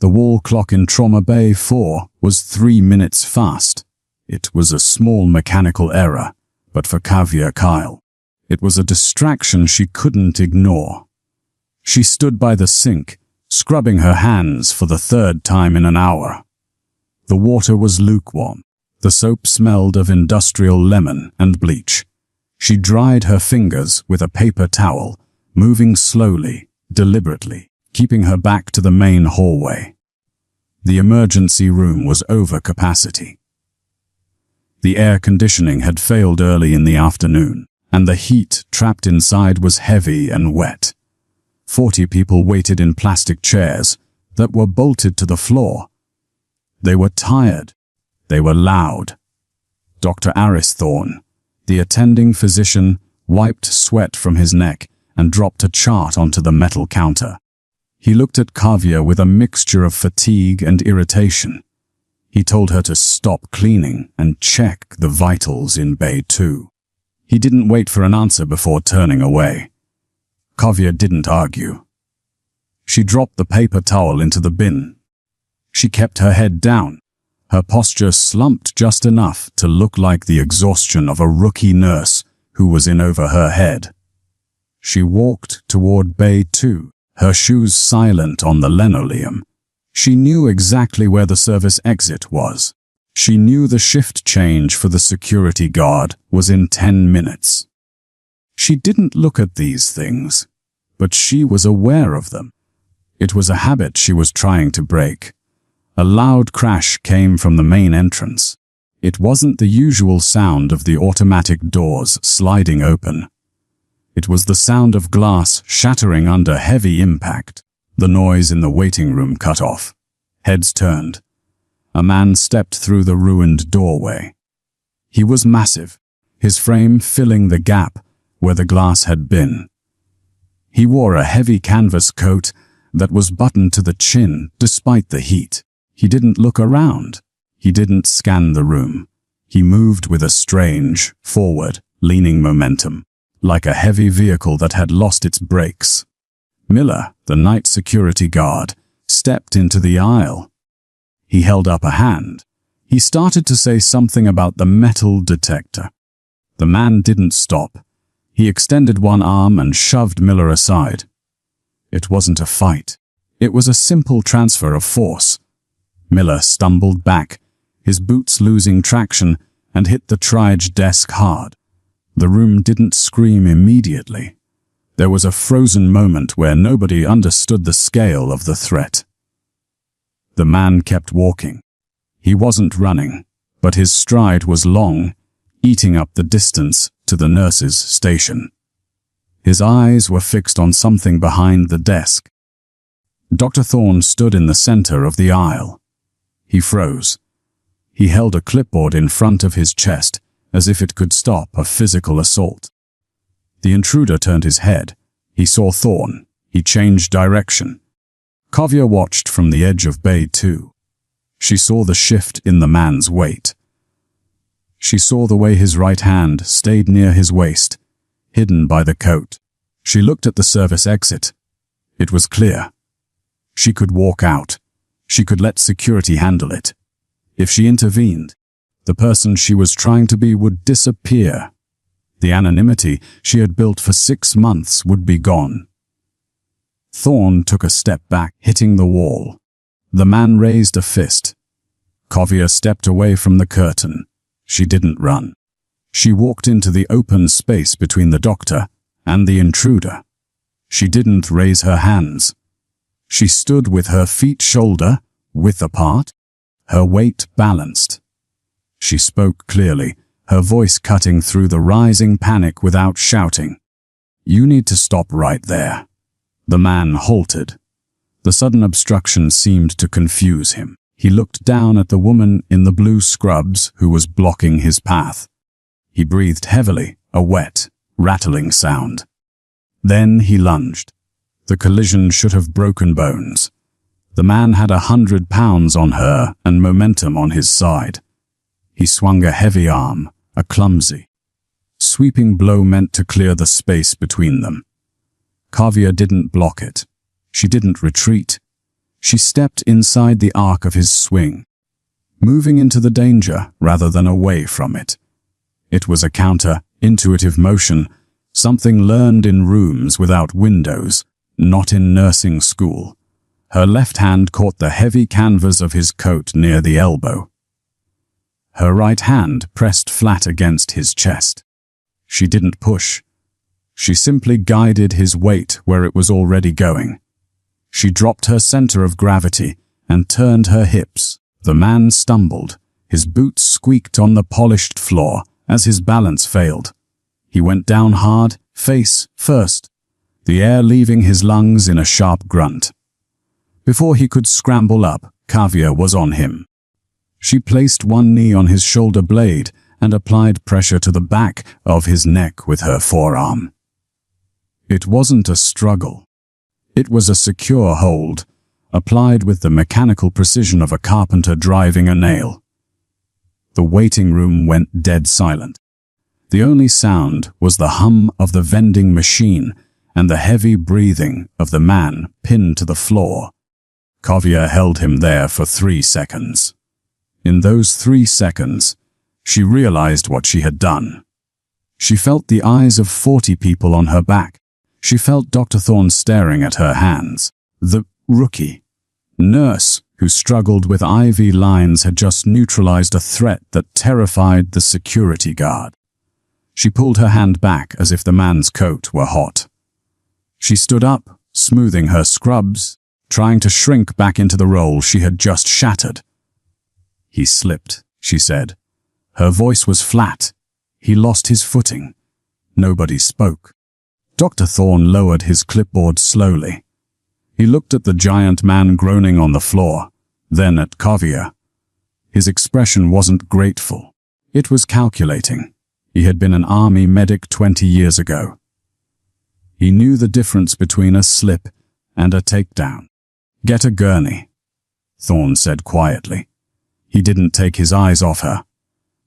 The wall clock in Trauma Bay 4 was 3 minutes fast. It was a small mechanical error, but for Kavya Kyle, it was a distraction she couldn't ignore. She stood by the sink, scrubbing her hands for the 3rd time in an hour. The water was lukewarm. The soap smelled of industrial lemon and bleach. She dried her fingers with a paper towel, moving slowly, deliberately, keeping her back to the main hallway. The emergency room was over capacity. The air conditioning had failed early in the afternoon, and the heat trapped inside was heavy and wet. 40 people waited in plastic chairs that were bolted to the floor. They were tired. They were loud. Dr. Aris Thorne, the attending physician, wiped sweat from his neck and dropped a chart onto the metal counter. He looked at Kavya with a mixture of fatigue and irritation. He told her to stop cleaning and check the vitals in Bay 2. He didn't wait for an answer before turning away. Kavya didn't argue. She dropped the paper towel into the bin. She kept her head down, her posture slumped just enough to look like the exhaustion of a rookie nurse who was in over her head. She walked toward Bay 2, her shoes silent on the linoleum. She knew exactly where the service exit was. She knew the shift change for the security guard was in 10 minutes. She didn't look at these things, but she was aware of them. It was a habit she was trying to break. A loud crash came from the main entrance. It wasn't the usual sound of the automatic doors sliding open. It was the sound of glass shattering under heavy impact. The noise in the waiting room cut off. Heads turned. A man stepped through the ruined doorway. He was massive, his frame filling the gap where the glass had been. He wore a heavy canvas coat that was buttoned to the chin despite the heat. He didn't look around. He didn't scan the room. He moved with a strange, forward-leaning momentum, like a heavy vehicle that had lost its brakes. Miller, the night security guard, stepped into the aisle. He held up a hand. He started to say something about the metal detector. The man didn't stop. He extended one arm and shoved Miller aside. It wasn't a fight. It was a simple transfer of force. Miller stumbled back, his boots losing traction, and hit the triage desk hard. The room didn't scream immediately. There was a frozen moment where nobody understood the scale of the threat. The man kept walking. He wasn't running, but his stride was long, eating up the distance to the nurse's station. His eyes were fixed on something behind the desk. Dr. Thorne stood in the center of the aisle. He froze. He held a clipboard in front of his chest, as if it could stop a physical assault. The intruder turned his head. He saw Thorne. He changed direction. Kavya watched from the edge of Bay 2. She saw the shift in the man's weight. She saw the way his right hand stayed near his waist, hidden by the coat. She looked at the service exit. It was clear. She could walk out. She could let security handle it. If she intervened, the person she was trying to be would disappear. The anonymity she had built for 6 months would be gone. Thorne took a step back, hitting the wall. The man raised a fist. Kavya stepped away from the curtain. She didn't run. She walked into the open space between the doctor and the intruder. She didn't raise her hands. She stood with her feet shoulder-width apart, her weight balanced. She spoke clearly, her voice cutting through the rising panic without shouting. "You need to stop right there." The man halted. The sudden obstruction seemed to confuse him. He looked down at the woman in the blue scrubs who was blocking his path. He breathed heavily, a wet, rattling sound. Then he lunged. The collision should have broken bones. The man had 100 pounds on her and momentum on his side. He swung a heavy arm, a clumsy, sweeping blow meant to clear the space between them. Kavya didn't block it. She didn't retreat. She stepped inside the arc of his swing, moving into the danger rather than away from it. It was a counter-intuitive motion, something learned in rooms without windows, not in nursing school. Her left hand caught the heavy canvas of his coat near the elbow. Her right hand pressed flat against his chest. She didn't push. She simply guided his weight where it was already going. She dropped her center of gravity and turned her hips. The man stumbled. His boots squeaked on the polished floor as his balance failed. He went down hard, face first, the air leaving his lungs in a sharp grunt. Before he could scramble up, Kavya was on him. She placed one knee on his shoulder blade and applied pressure to the back of his neck with her forearm. It wasn't a struggle. It was a secure hold, applied with the mechanical precision of a carpenter driving a nail. The waiting room went dead silent. The only sound was the hum of the vending machine and the heavy breathing of the man pinned to the floor. Kavya held him there for 3 seconds. In those 3 seconds, she realized what she had done. She felt the eyes of 40 people on her back. She felt Dr. Thorne staring at her hands. The rookie nurse who struggled with IV lines had just neutralized a threat that terrified the security guard. She pulled her hand back as if the man's coat were hot. She stood up, smoothing her scrubs, trying to shrink back into the role she had just shattered. "He slipped," she said. Her voice was flat. He lost his footing. Nobody spoke. Dr. Thorne lowered his clipboard slowly. He looked at the giant man groaning on the floor, then at Kavya. His expression wasn't grateful. It was calculating. He had been an army medic 20 years ago. He knew the difference between a slip and a takedown. "Get a gurney," Thorne said quietly. He didn't take his eyes off her.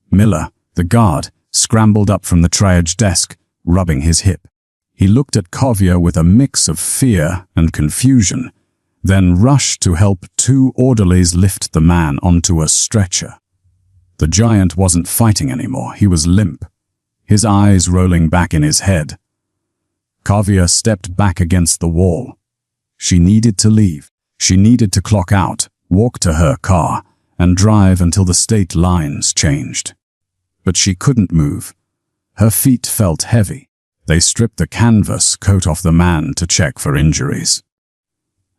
Miller, the guard, scrambled up from the triage desk, rubbing his hip. He looked at Kavya with a mix of fear and confusion, then rushed to help 2 orderlies lift the man onto a stretcher. The giant wasn't fighting anymore. He was limp, his eyes rolling back in his head. Kavya stepped back against the wall. She needed to leave. She needed to clock out, walk to her car, and drive until the state lines changed. But she couldn't move. Her feet felt heavy. They stripped the canvas coat off the man to check for injuries.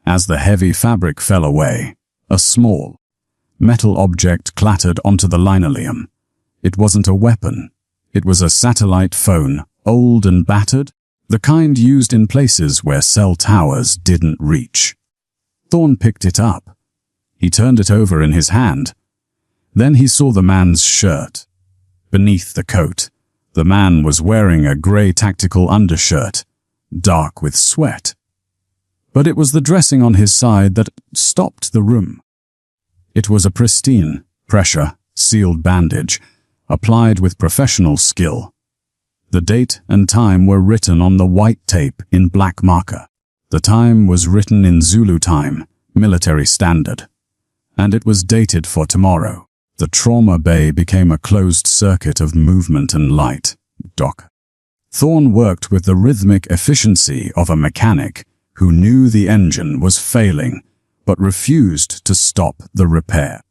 As the heavy fabric fell away, a small, metal object clattered onto the linoleum. It wasn't a weapon. It was a satellite phone, old and battered, the kind used in places where cell towers didn't reach. Thorne picked it up. He turned it over in his hand. Then he saw the man's shirt. Beneath the coat, the man was wearing a gray tactical undershirt, dark with sweat. But it was the dressing on his side that stopped the room. It was a pristine, pressure-sealed bandage, applied with professional skill. The date and time were written on the white tape in black marker. The time was written in Zulu time, military standard, and it was dated for tomorrow. The trauma bay became a closed circuit of movement and light. Doc. Thorne worked with the rhythmic efficiency of a mechanic who knew the engine was failing but refused to stop the repair.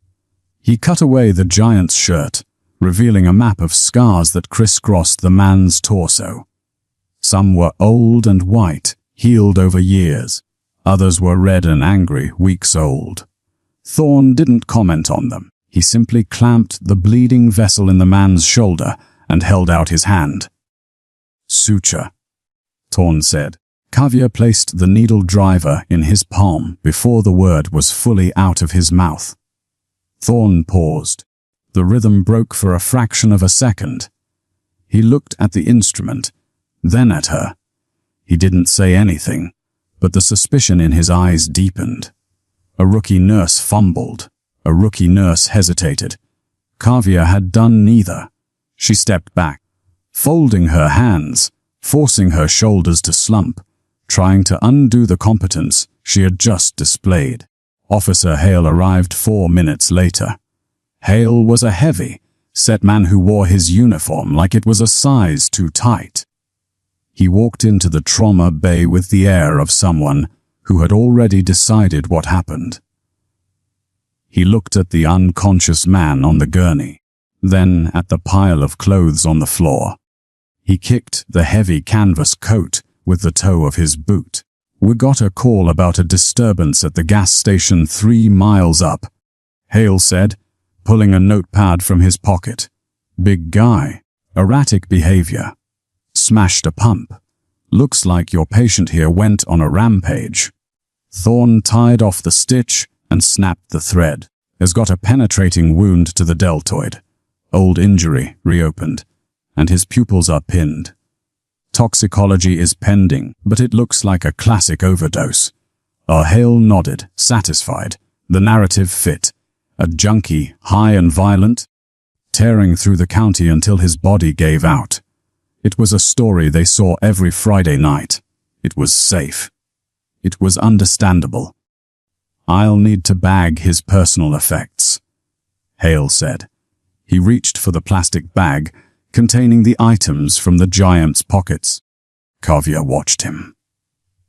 He cut away the giant's shirt, revealing a map of scars that crisscrossed the man's torso. Some were old and white, healed over years. Others were red and angry, weeks old. Thorne didn't comment on them. He simply clamped the bleeding vessel in the man's shoulder and held out his hand. "Suture," Thorne said. Kavya placed the needle driver in his palm before the word was fully out of his mouth. Thorne paused. The rhythm broke for a fraction of a second. He looked at the instrument, then at her. He didn't say anything, but the suspicion in his eyes deepened. A rookie nurse fumbled. A rookie nurse hesitated. Kavya had done neither. She stepped back, folding her hands, forcing her shoulders to slump, trying to undo the competence she had just displayed. Officer Hale arrived 4 minutes later. Hale was a heavy, set man who wore his uniform like it was a size too tight. He walked into the trauma bay with the air of someone who had already decided what happened. He looked at the unconscious man on the gurney, then at the pile of clothes on the floor. He kicked the heavy canvas coat with the toe of his boot. "We got a call about a disturbance at the gas station 3 miles up," Hale said, pulling a notepad from his pocket. "Big guy. Erratic behavior. Smashed a pump. Looks like your patient here went on a rampage." Thorne tied off the stitch and snapped the thread. "Has got a penetrating wound to the deltoid. Old injury reopened, and his pupils are pinned. Toxicology is pending, but it looks like a classic overdose." Hale nodded, satisfied. The narrative fit. A junkie, high and violent, tearing through the county until his body gave out. It was a story they saw every Friday night. It was safe. It was understandable. "I'll need to bag his personal effects," Hale said. He reached for the plastic bag containing the items from the giant's pockets. Kavya watched him.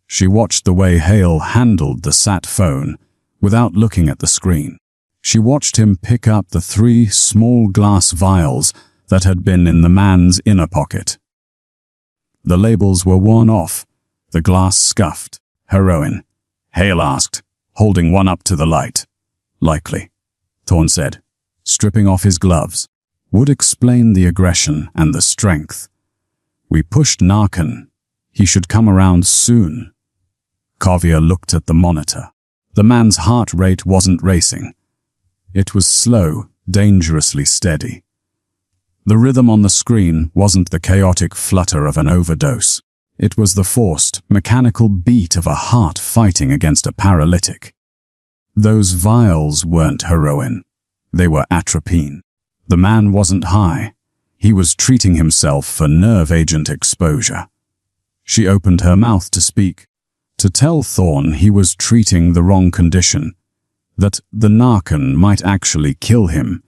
She watched the way Hale handled the sat phone without looking at the screen. She watched him pick up the 3 small glass vials that had been in the man's inner pocket. The labels were worn off, the glass scuffed. "Heroin?" Hale asked, holding one up to the light. "Likely," Thorne said, stripping off his gloves. "Would explain the aggression and the strength. We pushed Narcan. He should come around soon." Kavya looked at the monitor. The man's heart rate wasn't racing. It was slow, dangerously steady. The rhythm on the screen wasn't the chaotic flutter of an overdose. It was the forced, mechanical beat of a heart fighting against a paralytic. Those vials weren't heroin. They were atropine. The man wasn't high. He was treating himself for nerve agent exposure. She opened her mouth to speak, to tell Thorne he was treating the wrong condition, that the Narcan might actually kill him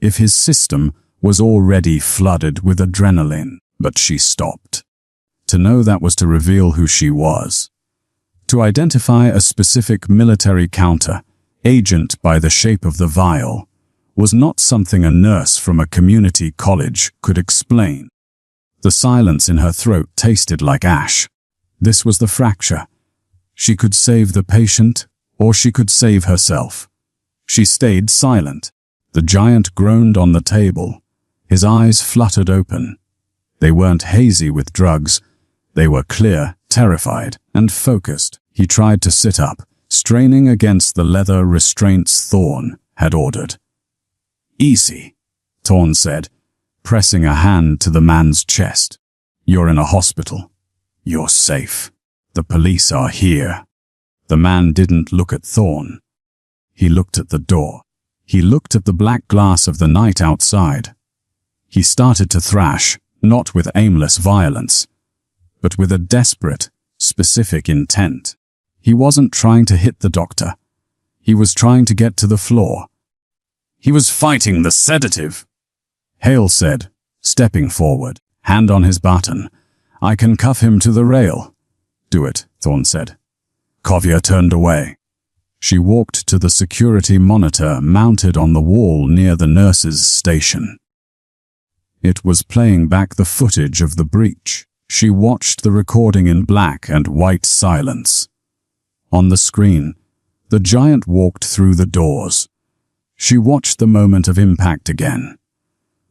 if his system was already flooded with adrenaline. But she stopped. To know that was to reveal who she was. To identify a specific military counter, agent by the shape of the vial, was not something a nurse from a community college could explain. The silence in her throat tasted like ash. This was the fracture. She could save the patient, or she could save herself. She stayed silent. The giant groaned on the table. His eyes fluttered open. They weren't hazy with drugs. They were clear, terrified, and focused. He tried to sit up, straining against the leather restraints Thorne had ordered. "Easy," Thorne said, pressing a hand to the man's chest. "You're in a hospital. You're safe. The police are here." The man didn't look at Thorne. He looked at the door. He looked at the black glass of the night outside. He started to thrash, not with aimless violence, but with a desperate, specific intent. He wasn't trying to hit the doctor. He was trying to get to the floor. He was fighting the sedative. Hale said, stepping forward, hand on his baton. "I can cuff him to the rail." "Do it," Thorne said. Kavya turned away. She walked to the security monitor mounted on the wall near the nurse's station. It was playing back the footage of the breach. She watched the recording in black and white silence. On the screen, the giant walked through the doors. She watched the moment of impact again.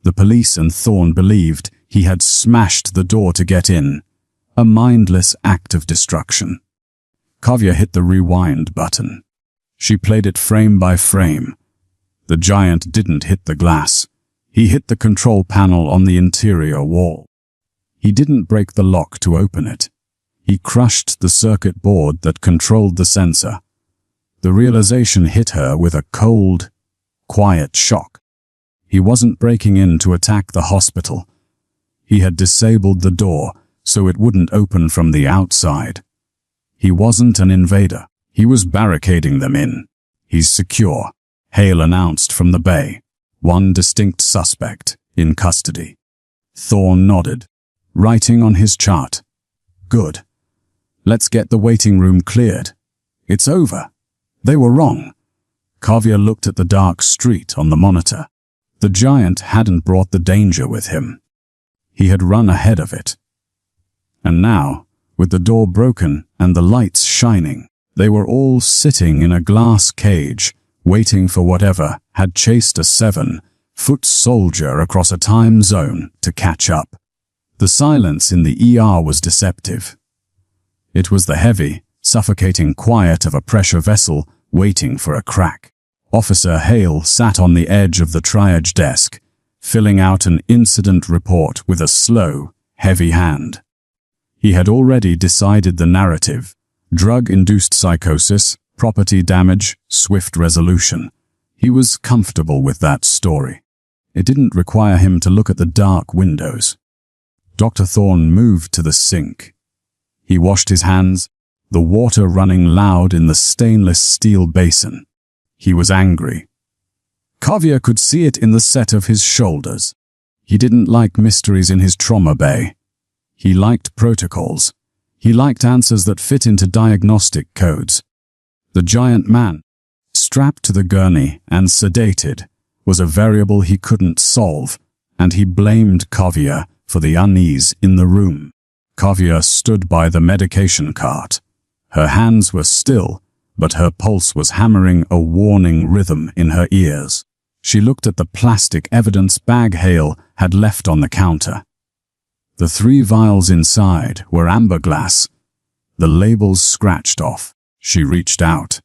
The police and Thorne believed he had smashed the door to get in, a mindless act of destruction. Kavya hit the rewind button. She played it frame by frame. The giant didn't hit the glass. He hit the control panel on the interior wall. He didn't break the lock to open it. He crushed the circuit board that controlled the sensor. The realization hit her with a cold, quiet shock. He wasn't breaking in to attack the hospital. He had disabled the door so it wouldn't open from the outside. He wasn't an invader. He was barricading them in. "He's secure," Hale announced from the bay. "One distinct suspect in custody." Thorne nodded, writing on his chart. "Good. Let's get the waiting room cleared. It's over. They were wrong." Kavya looked at the dark street on the monitor. The giant hadn't brought the danger with him. He had run ahead of it. And now, with the door broken and the lights shining, they were all sitting in a glass cage, waiting for whatever had chased a 7-foot soldier across a time zone to catch up. The silence in the ER was deceptive. It was the heavy, suffocating quiet of a pressure vessel waiting for a crack. Officer Hale sat on the edge of the triage desk, filling out an incident report with a slow, heavy hand. He had already decided the narrative: drug-induced psychosis, property damage, swift resolution. He was comfortable with that story. It didn't require him to look at the dark windows. Dr. Thorne moved to the sink. He washed his hands, the water running loud in the stainless steel basin. He was angry. Kavya could see it in the set of his shoulders. He didn't like mysteries in his trauma bay. He liked protocols. He liked answers that fit into diagnostic codes. The giant man, strapped to the gurney and sedated, was a variable he couldn't solve, and he blamed Kavya for the unease in the room. Kavya stood by the medication cart. Her hands were still, but her pulse was hammering a warning rhythm in her ears. She looked at the plastic evidence bag Hale had left on the counter. The 3 vials inside were amber glass, the labels scratched off. She reached out.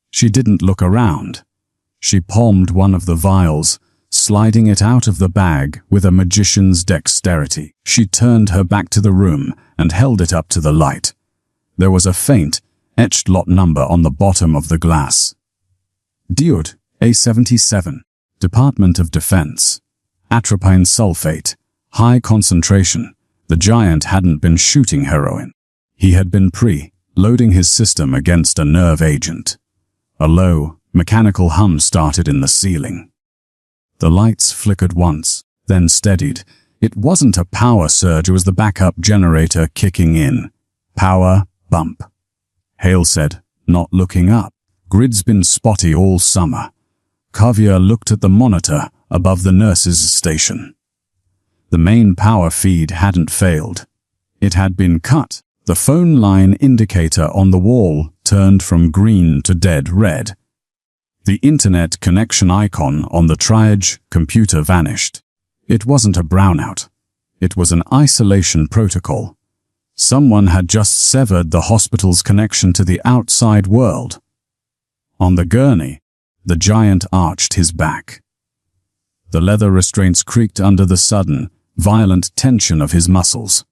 She didn't look around. She palmed one of the vials, sliding it out of the bag with a magician's dexterity. She turned her back to the room and held it up to the light. There was a faint, etched lot number on the bottom of the glass. Diode A77, Department of Defense. Atropine sulfate, high concentration. The giant hadn't been shooting heroin. He had been loading his system against a nerve agent. A low, mechanical hum started in the ceiling. The lights flickered once, then steadied. It wasn't a power surge, it was the backup generator kicking in. Power bump. Hale said, not looking up. "Grid's been spotty all summer." Kavya looked at the monitor above the nurse's station. The main power feed hadn't failed. It had been cut. The phone line indicator on the wall turned from green to dead red. The internet connection icon on the triage computer vanished. It wasn't a brownout. It was an isolation protocol. Someone had just severed the hospital's connection to the outside world. On the gurney, the giant arched his back. The leather restraints creaked under the sudden, violent tension of his muscles.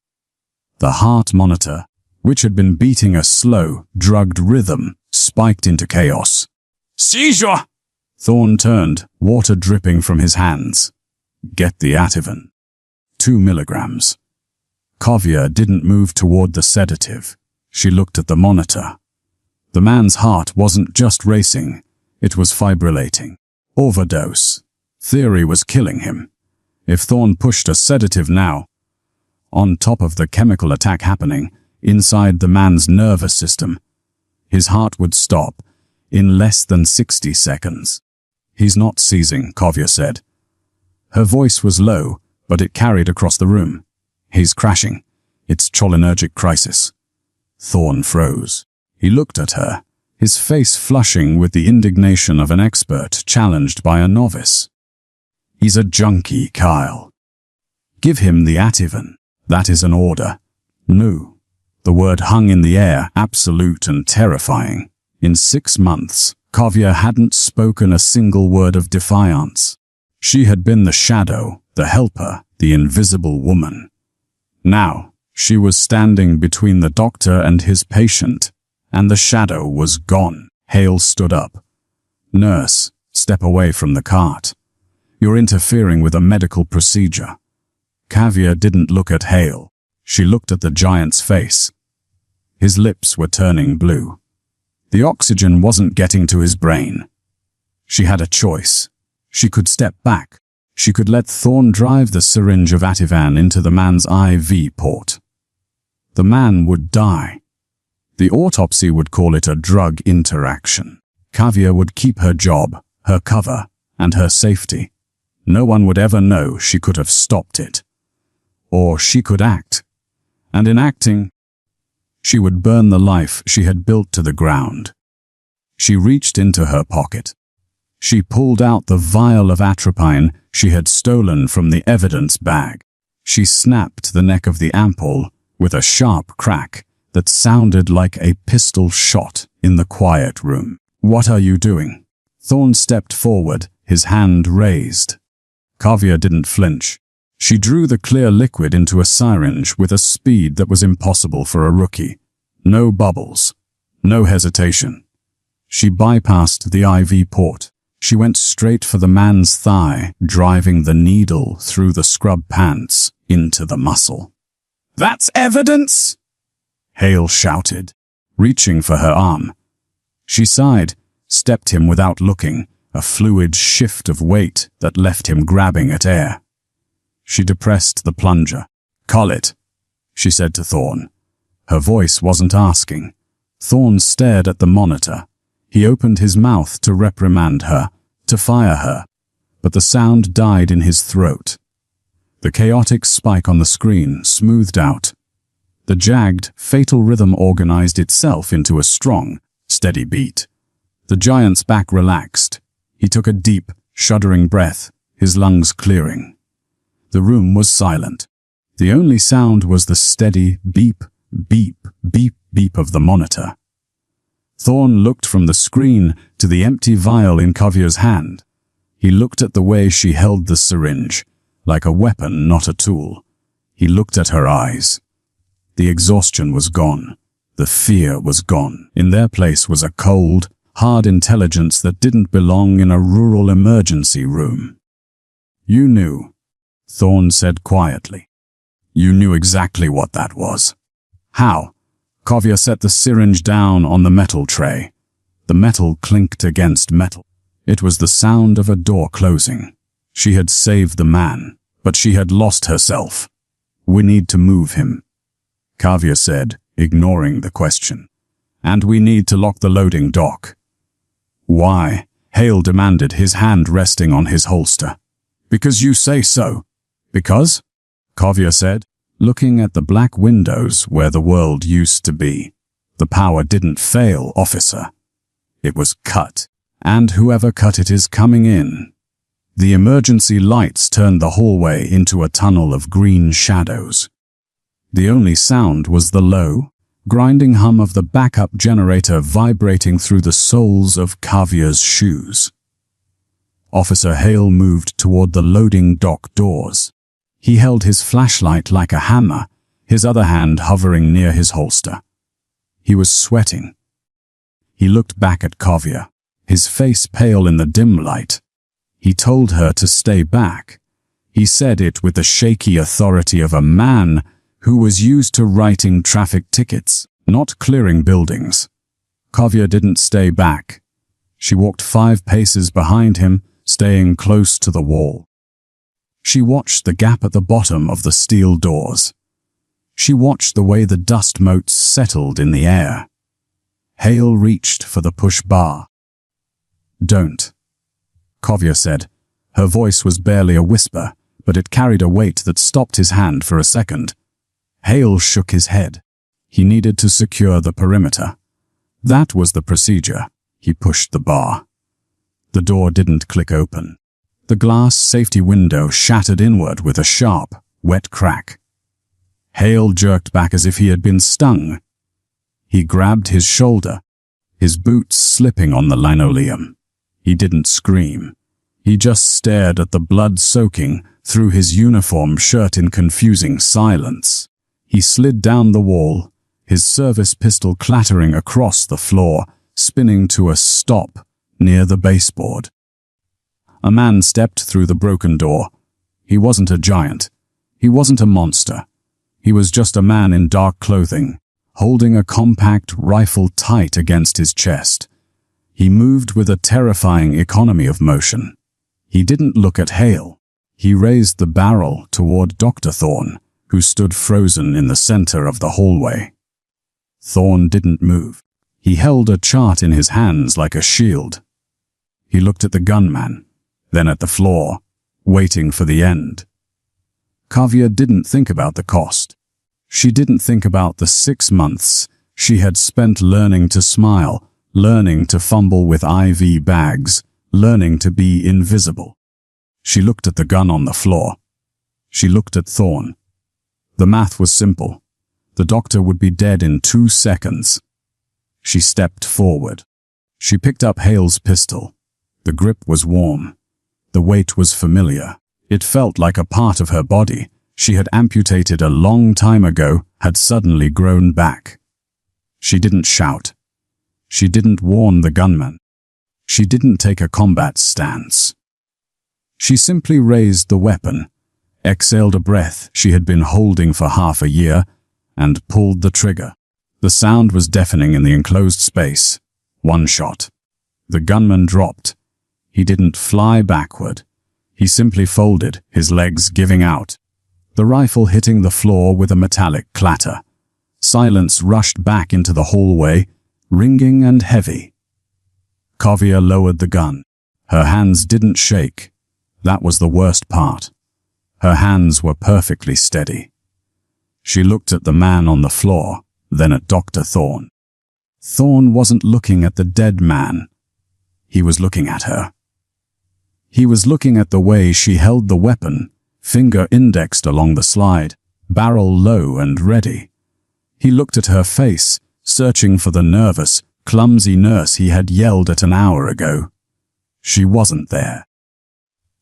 The heart monitor, which had been beating a slow, drugged rhythm, spiked into chaos. "Seizure!" Thorne turned, water dripping from his hands. "Get the Ativan." 2 milligrams. Kavya didn't move toward the sedative. She looked at the monitor. The man's heart wasn't just racing, it was fibrillating. Overdose. Theory was killing him. If Thorne pushed a sedative now, on top of the chemical attack happening inside the man's nervous system, his heart would stop in less than 60 seconds. "He's not seizing," Kavya said. Her voice was low, but it carried across the room. "He's crashing. It's cholinergic crisis." Thorne froze. He looked at her, his face flushing with the indignation of an expert challenged by a novice. "He's a junkie, Kyle. Give him the Ativan. That is an order." "No." The word hung in the air, absolute and terrifying. In 6 months, Kavya hadn't spoken a single word of defiance. She had been the shadow, the helper, the invisible woman. Now, she was standing between the doctor and his patient, and the shadow was gone. Hale stood up. "Nurse, step away from the cart. You're interfering with a medical procedure." Kavya didn't look at Hale. She looked at the giant's face. His lips were turning blue. The oxygen wasn't getting to his brain. She had a choice. She could step back. She could let Thorn drive the syringe of Ativan into the man's IV port. The man would die. The autopsy would call it a drug interaction. Kavya would keep her job, her cover, and her safety. No one would ever know she could have stopped it. Or she could act. And in acting, she would burn the life she had built to the ground. She reached into her pocket. She pulled out the vial of atropine she had stolen from the evidence bag. She snapped the neck of the ampoule with a sharp crack that sounded like a pistol shot in the quiet room. "What are you doing?" Thorn stepped forward, his hand raised. Kavya didn't flinch. She drew the clear liquid into a syringe with a speed that was impossible for a rookie. No bubbles. No hesitation. She bypassed the IV port. She went straight for the man's thigh, driving the needle through the scrub pants into the muscle. "That's evidence!" Hale shouted, reaching for her arm. She sighed, stepped him without looking, a fluid shift of weight that left him grabbing at air. She depressed the plunger. "Call it," she said to Thorn. Her voice wasn't asking. Thorn stared at the monitor. He opened his mouth to reprimand her, to fire her, but the sound died in his throat. The chaotic spike on the screen smoothed out. The jagged, fatal rhythm organized itself into a strong, steady beat. The giant's back relaxed. He took a deep, shuddering breath, his lungs clearing. The room was silent. The only sound was the steady beep, beep, beep, beep of the monitor. Thorn looked from the screen to the empty vial in Kavya's hand. He looked at the way she held the syringe, like a weapon, not a tool. He looked at her eyes. The exhaustion was gone. The fear was gone. In their place was a cold, hard intelligence that didn't belong in a rural emergency room. "You knew," Thorn said quietly. "You knew exactly what that was." "How?" Kavya set the syringe down on the metal tray. The metal clinked against metal. It was the sound of a door closing. She had saved the man, but she had lost herself. "We need to move him," Kavya said, ignoring the question. "And we need to lock the loading dock." "Why?" Hale demanded, his hand resting on his holster. "Because you say so." "Because?" Kavya said, looking at the black windows where the world used to be. "The power didn't fail, officer. It was cut, and whoever cut it is coming in." The emergency lights turned the hallway into a tunnel of green shadows. The only sound was the low, grinding hum of the backup generator vibrating through the soles of Kavya's shoes. Officer Hale moved toward the loading dock doors. He held his flashlight like a hammer, his other hand hovering near his holster. He was sweating. He looked back at Kavya, his face pale in the dim light. He told her to stay back. He said it with the shaky authority of a man who was used to writing traffic tickets, not clearing buildings. Kavya didn't stay back. She walked 5 paces behind him, staying close to the wall. She watched the gap at the bottom of the steel doors. She watched the way the dust motes settled in the air. Hale reached for the push bar. "Don't," Kavya said. Her voice was barely a whisper, but it carried a weight that stopped his hand for a second. Hale shook his head. He needed to secure the perimeter. That was the procedure. He pushed the bar. The door didn't click open. The glass safety window shattered inward with a sharp, wet crack. Hale jerked back as if he had been stung. He grabbed his shoulder, his boots slipping on the linoleum. He didn't scream. He just stared at the blood soaking through his uniform shirt in confusing silence. He slid down the wall, his service pistol clattering across the floor, spinning to a stop near the baseboard. A man stepped through the broken door. He wasn't a giant. He wasn't a monster. He was just a man in dark clothing, holding a compact rifle tight against his chest. He moved with a terrifying economy of motion. He didn't look at Hale. He raised the barrel toward Dr. Thorne, who stood frozen in the center of the hallway. Thorne didn't move. He held a chart in his hands like a shield. He looked at the gunman, then at the floor, waiting for the end. Kavya didn't think about the cost. She didn't think about the 6 months she had spent learning to smile, learning to fumble with IV bags, learning to be invisible. She looked at the gun on the floor. She looked at Thorne. The math was simple. The doctor would be dead in 2 seconds. She stepped forward. She picked up Hale's pistol. The grip was warm. The weight was familiar. It felt like a part of her body she had amputated a long time ago had suddenly grown back. She didn't shout. She didn't warn the gunman. She didn't take a combat stance. She simply raised the weapon, exhaled a breath she had been holding for half a year, and pulled the trigger. The sound was deafening in the enclosed space. 1 shot. The gunman dropped. He didn't fly backward. He simply folded, his legs giving out. The rifle hitting the floor with a metallic clatter. Silence rushed back into the hallway, ringing and heavy. Kavya lowered the gun. Her hands didn't shake. That was the worst part. Her hands were perfectly steady. She looked at the man on the floor, then at Dr. Thorne. Thorne wasn't looking at the dead man. He was looking at her. He was looking at the way she held the weapon, finger indexed along the slide, barrel low and ready. He looked at her face, searching for the nervous, clumsy nurse he had yelled at an hour ago. She wasn't there.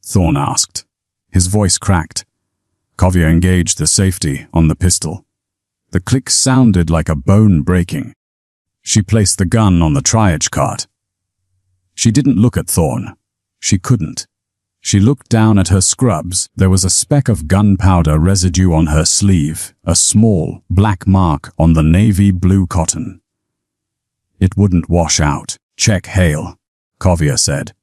Thorne asked. His voice cracked. Kavya engaged the safety on the pistol. The click sounded like a bone breaking. She placed the gun on the triage cart. She didn't look at Thorne. She couldn't. She looked down at her scrubs. There was a speck of gunpowder residue on her sleeve, a small, black mark on the navy blue cotton. It wouldn't wash out. Check Hale, Kavya said.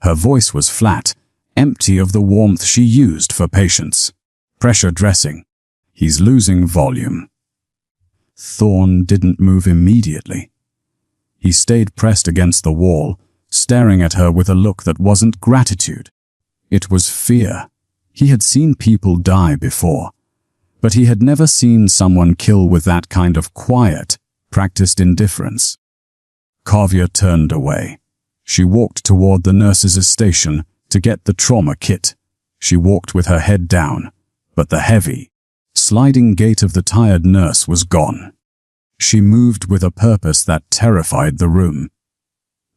Her voice was flat, empty of the warmth she used for patients. Pressure dressing. He's losing volume. Thorne didn't move immediately. He stayed pressed against the wall, staring at her with a look that wasn't gratitude. It was fear. He had seen people die before, but he had never seen someone kill with that kind of quiet, practiced indifference. Kavya turned away. She walked toward the nurse's station to get the trauma kit. She walked with her head down, but the heavy, sliding gait of the tired nurse was gone. She moved with a purpose that terrified the room.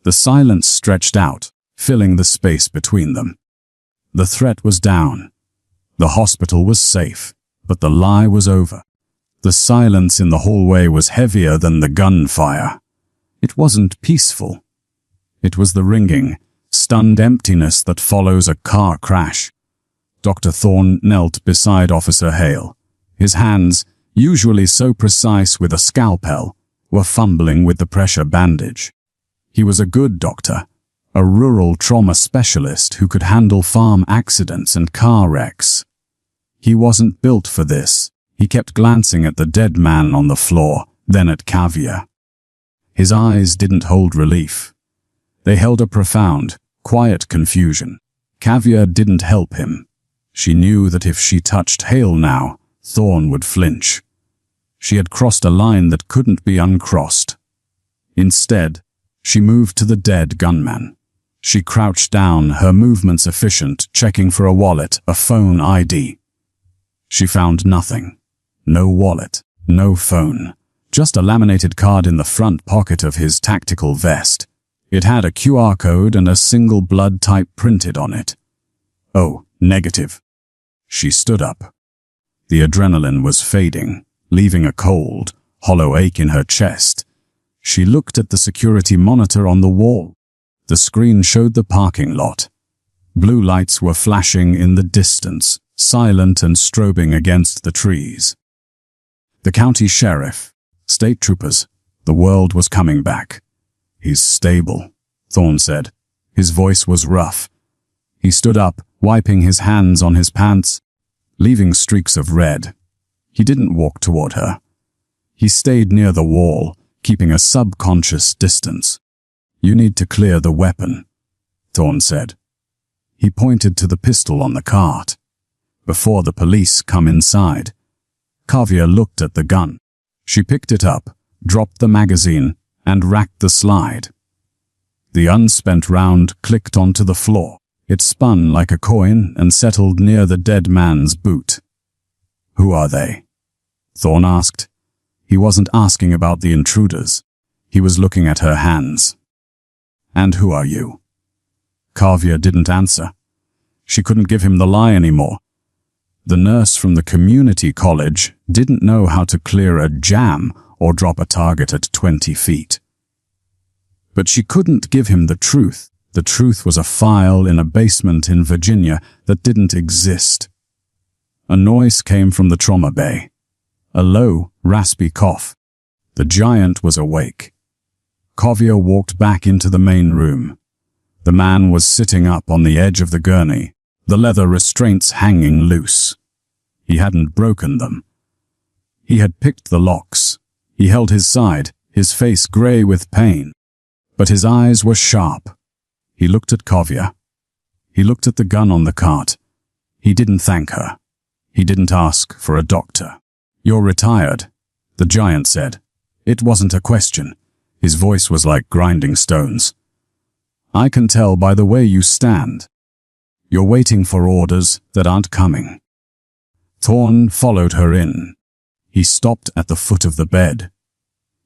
The silence stretched out, filling the space between them. The threat was down. The hospital was safe, but the lie was over. The silence in the hallway was heavier than the gunfire. It wasn't peaceful. It was the ringing, stunned emptiness that follows a car crash. Dr. Thorne knelt beside Officer Hale. His hands, usually so precise with a scalpel, were fumbling with the pressure bandage. He was a good doctor, a rural trauma specialist who could handle farm accidents and car wrecks. He wasn't built for this. He kept glancing at the dead man on the floor, then at Kavya. His eyes didn't hold relief. They held a profound, quiet confusion. Kavya didn't help him. She knew that if she touched Hale now, Thorne would flinch. She had crossed a line that couldn't be uncrossed. Instead, she moved to the dead gunman. She crouched down, her movements efficient, checking for a wallet, a phone ID. She found nothing. No wallet, no phone, just a laminated card in the front pocket of his tactical vest. It had a QR code and a single blood type printed on it. Oh, negative. She stood up. The adrenaline was fading, leaving a cold, hollow ache in her chest. She looked at the security monitor on the wall. The screen showed the parking lot. Blue lights were flashing in the distance, silent and strobing against the trees. The county sheriff, state troopers, the world was coming back. He's stable, Thorne said. His voice was rough. He stood up, wiping his hands on his pants, leaving streaks of red. He didn't walk toward her. He stayed near the wall, keeping a subconscious distance. You need to clear the weapon, Thorne said. He pointed to the pistol on the cart. Before the police come inside. Kavya looked at the gun. She picked it up, dropped the magazine, and racked the slide. The unspent round clicked onto the floor. It spun like a coin and settled near the dead man's boot. Who are they? Thorne asked. He wasn't asking about the intruders. He was looking at her hands. And who are you? Kavya didn't answer. She couldn't give him the lie anymore. The nurse from the community college didn't know how to clear a jam or drop a target at 20 feet. But she couldn't give him the truth. The truth was a file in a basement in Virginia that didn't exist. A noise came from the trauma bay. A low, raspy cough. The giant was awake. Kavya walked back into the main room. The man was sitting up on the edge of the gurney, the leather restraints hanging loose. He hadn't broken them. He had picked the locks. He held his side, his face grey with pain. But his eyes were sharp. He looked at Kavya. He looked at the gun on the cart. He didn't thank her. He didn't ask for a doctor. You're retired, the giant said. It wasn't a question. His voice was like grinding stones. I can tell by the way you stand. You're waiting for orders that aren't coming. Thorne followed her in. He stopped at the foot of the bed.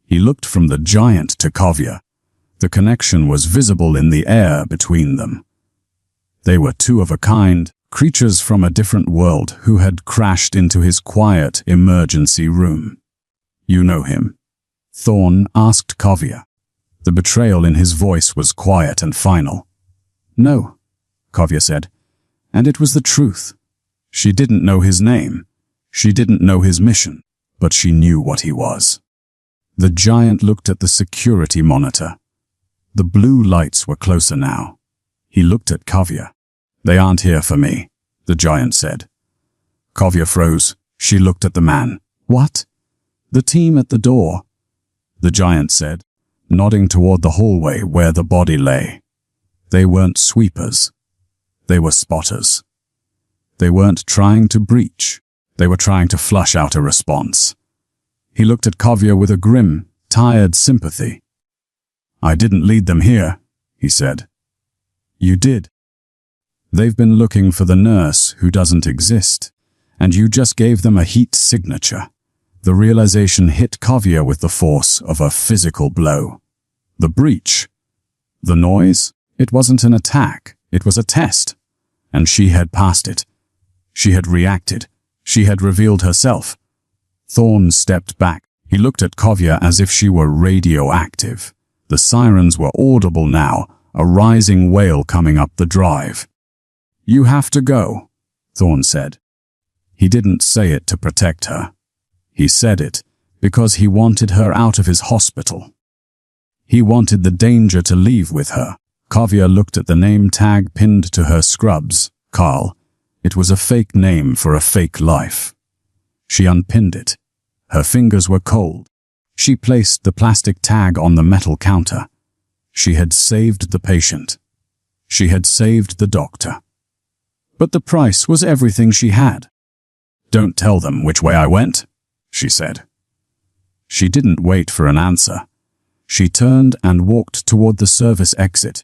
He looked from the giant to Kavya. The connection was visible in the air between them. They were two of a kind, creatures from a different world who had crashed into his quiet emergency room. You know him? Thorne asked Kavya. The betrayal in his voice was quiet and final. No, Kavya said, and it was the truth. She didn't know his name. She didn't know his mission, but she knew what he was. The giant looked at the security monitor. The blue lights were closer now. He looked at Kavya. They aren't here for me, the giant said. Kavya froze. She looked at the man. What? The team at the door, the giant said, nodding toward the hallway where the body lay. They weren't sweepers. They were spotters. They weren't trying to breach. They were trying to flush out a response. He looked at Kavya with a grim, tired sympathy. I didn't lead them here, he said. You did. They've been looking for the nurse who doesn't exist, and you just gave them a heat signature. The realization hit Kavya with the force of a physical blow. The breach. The noise? It wasn't an attack. It was a test. And she had passed it. She had reacted. She had revealed herself. Thorne stepped back. He looked at Kavya as if she were radioactive. The sirens were audible now, a rising wail coming up the drive. You have to go, Thorne said. He didn't say it to protect her. He said it because he wanted her out of his hospital. He wanted the danger to leave with her. Kavya looked at the name tag pinned to her scrubs, Carl. It was a fake name for a fake life. She unpinned it. Her fingers were cold. She placed the plastic tag on the metal counter. She had saved the patient. She had saved the doctor. But the price was everything she had. Don't tell them which way I went, she said. She didn't wait for an answer. She turned and walked toward the service exit,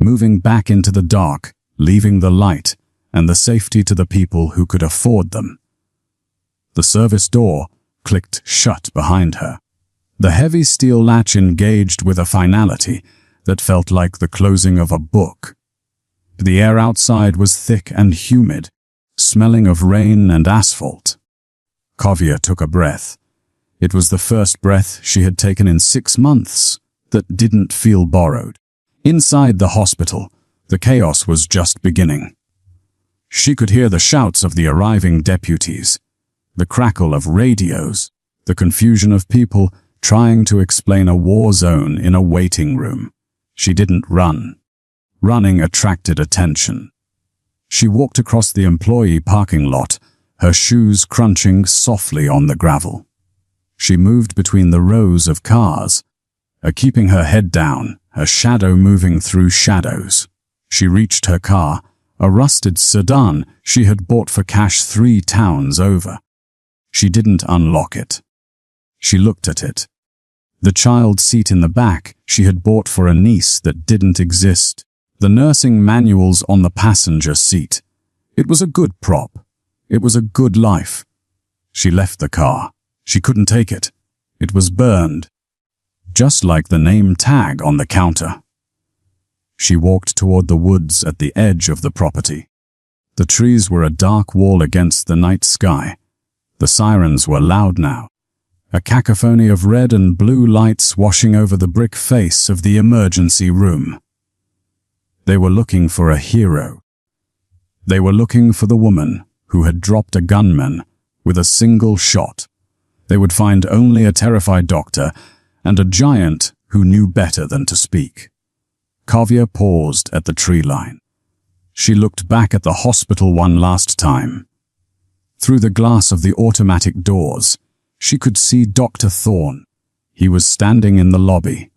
moving back into the dark, leaving the light and the safety to the people who could afford them. The service door clicked shut behind her. The heavy steel latch engaged with a finality that felt like the closing of a book. The air outside was thick and humid, smelling of rain and asphalt. Kavya took a breath. It was the first breath she had taken in 6 months that didn't feel borrowed. Inside the hospital, the chaos was just beginning. She could hear the shouts of the arriving deputies, the crackle of radios, the confusion of people trying to explain a war zone in a waiting room. She didn't run. Running attracted attention. She walked across the employee parking lot, her shoes crunching softly on the gravel. She moved between the rows of cars, keeping her head down, her shadow moving through shadows. She reached her car, a rusted sedan she had bought for cash 3 towns over. She didn't unlock it. She looked at it. The child seat in the back she had bought for a niece that didn't exist. The nursing manuals on the passenger seat. It was a good prop. It was a good life. She left the car. She couldn't take it. It was burned, just like the name tag on the counter. She walked toward the woods at the edge of the property. The trees were a dark wall against the night sky. The sirens were loud now, a cacophony of red and blue lights washing over the brick face of the emergency room. They were looking for a hero. They were looking for the woman who had dropped a gunman with a single shot. They would find only a terrified doctor and a giant who knew better than to speak. Kavya paused at the tree line. She looked back at the hospital one last time. Through the glass of the automatic doors, she could see Dr. Thorne. He was standing in the lobby,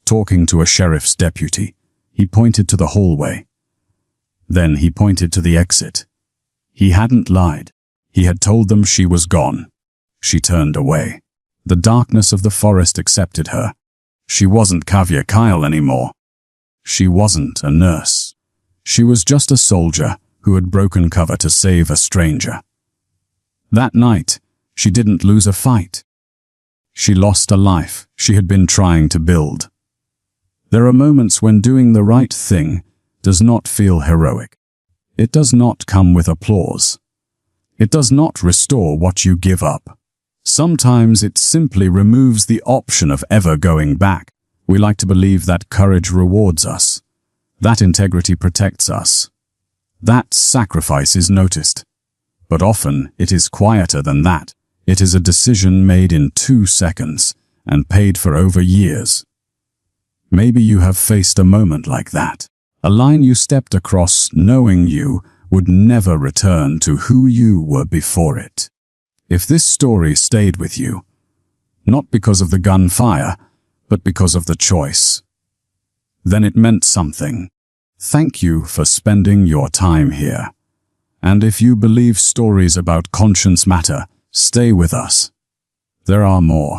talking to a sheriff's deputy. He pointed to the hallway. Then he pointed to the exit. He hadn't lied. He had told them she was gone. She turned away. The darkness of the forest accepted her. She wasn't Kavya Kyle anymore. She wasn't a nurse. She was just a soldier who had broken cover to save a stranger. That night, she didn't lose a fight. She lost a life she had been trying to build. There are moments when doing the right thing does not feel heroic. It does not come with applause. It does not restore what you give up. Sometimes it simply removes the option of ever going back. We like to believe that courage rewards us, that integrity protects us, that sacrifice is noticed. But often it is quieter than that. It is a decision made in 2 seconds and paid for over years. Maybe you have faced a moment like that, a line you stepped across knowing you would never return to who you were before it. If this story stayed with you, not because of the gunfire, but because of the choice, then it meant something. Thank you for spending your time here. And if you believe stories about conscience matter, stay with us. There are more.